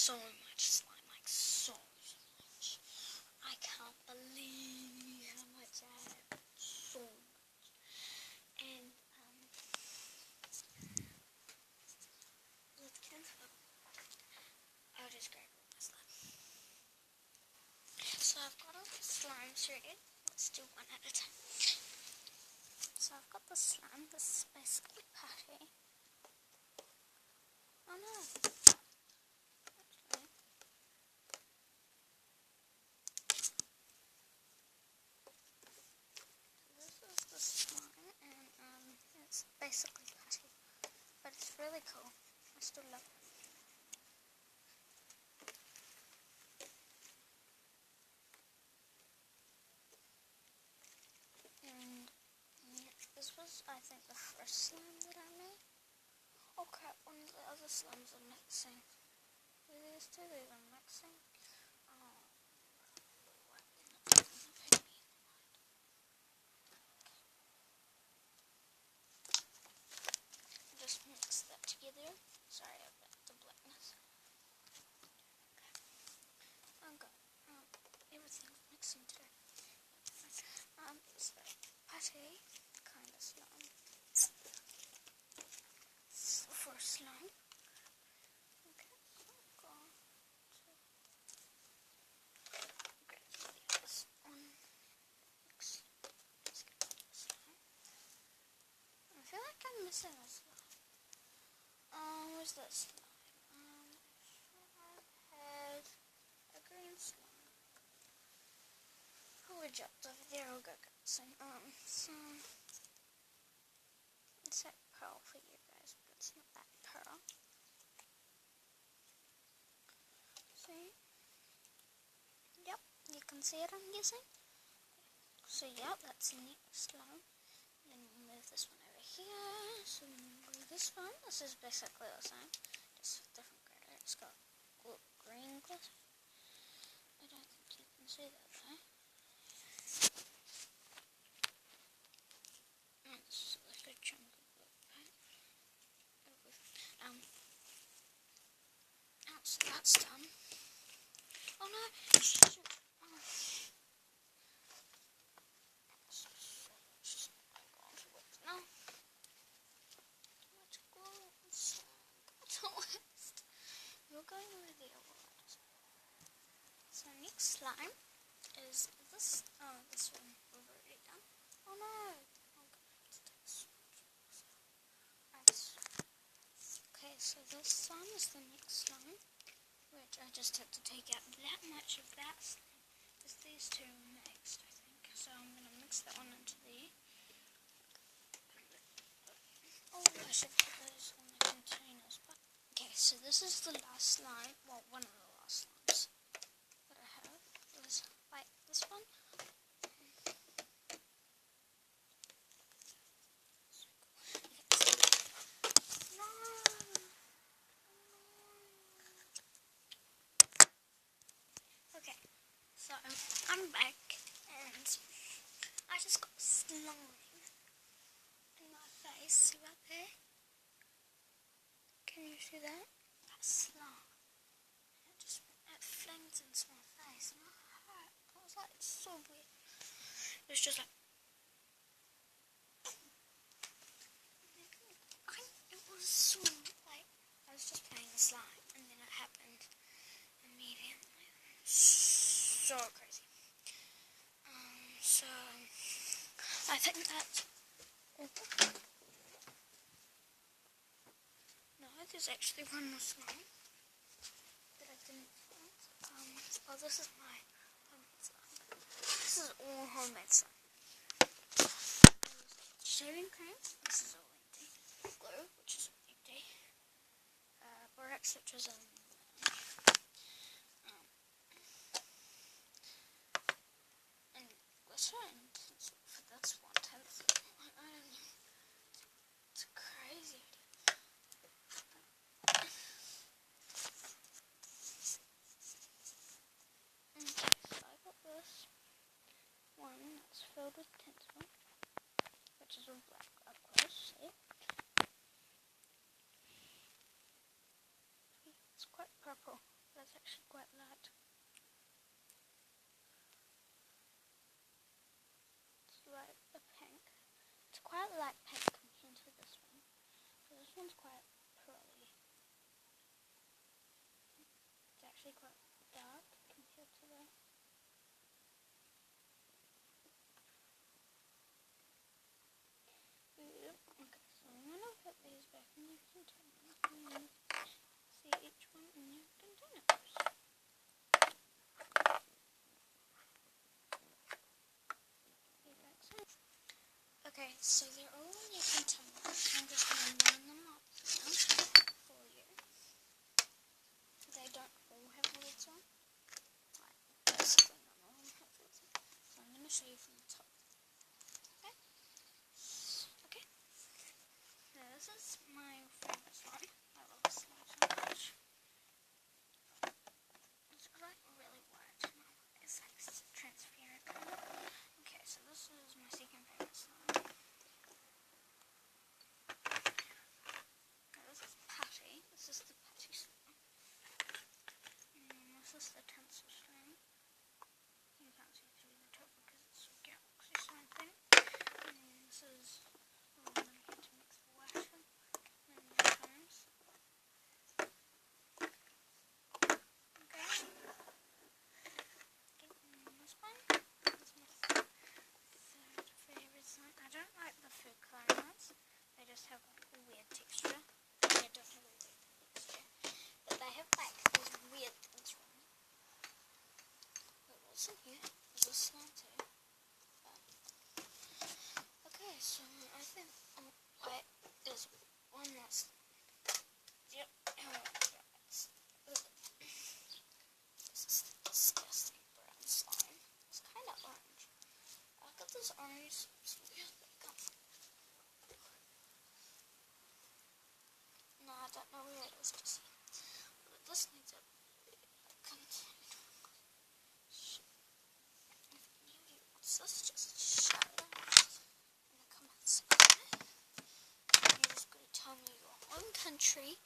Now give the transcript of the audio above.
so much slime, like so much. I can't believe how much I have. So much. And let's get into it. I'll just grab all my slime. So I've got all the slimes ready. Let's do one at a time. So I've got the slime. This is basically patty. Oh no. Actually. This is the slime and it's basically patty. But it's really cool. I still love it. And yeah, this was, I think, the first slime that I made. Oh crap, one of the other slimes are mixing. These two, these are mixing. Oh, what in the fuck is happening in the mind? Just mix that together. Sorry about the blackness. Okay. Oh god, everything's mixing today. So patty kind of slime. For slime. Okay, so I've got this one. Slime. I feel like I'm missing a slime. Where's that slime? I had a green slime. Probably dropped over there. I'll go get some. So it's like pearl for you guys, but it's not that pearl. See? Yep, you can see it, I'm guessing. So yeah, that's the next slime. Then we'll move this one over here. So then we'll move this one. This is basically the same, just with different glitter. It's got green glitter. I don't think you can see that though. And this is like a chunk of black paint. So that's done. Oh no! Shoot. Oh. So much slime going to waste now. Too much glue and slime going to waste. You're going over there, right? So next slime is this. Oh, this one we've already done. Oh no! Oh god, it's so much. Right. Okay, so this slime is the next slime, which I just had to take out that much of that slime, because these two are mixed, I think. So I'm going to mix that one into the... Oh, I should put those on the containers. But okay, so this is the last slime, well, one of the last slimes that I have. Is like this one. Okay, so I'm back and I just got slime in my face right there. Can you see that? That's slime. It flings into my face and I was like, it's so weird. It was just like, it was so, like, I was just playing the slime and then it happened immediately. So crazy. So, I think that's... No, there's actually one more slime that I didn't find. Oh, this is my homemade slime. This is all homemade slime. Shaving cream, this is all empty. Glue, which is empty. Borax, which is and glitter, and for this 1/10. I don't know. It's crazy. Okay, so I got this one that's filled with tinsel, which is all black up close, see? It's one's quite pearly. It's actually quite dark compared to the... Okay, so I'm going to put these back in their containers and see each one in their containers. Okay, so they're all in their containers. I'm just going to line them up now for you. They don't all have lids on. Like, basically none of them have lids on. So I'm going to show you from the top. Okay? Okay. So this is my favourite one. I love this one so much. It's like really white. It's like transparent kind of. Okay, so this is my second favourite slime. This is Patty. This is the Patty slime. This is the Tinsel slime. You can't see through the top because it's a galaxy slime thing. And this is the one that I get to mix the white in many times. Okay. This one is my third favourite slime. I don't like the food colour ones. They just have like a weird texture. They don't have a weird texture. But they have like these weird things from them. Wait, what's in here? Is this slime too? Okay, so I think wait, there's one that's yep. This is disgusting brown slime. It's kind of orange. I've got this orange. No, I don't know where it is to see. But this needs a container. If any of you wants this, just shout it out in the comments. Okay? You're just going to tell me your home country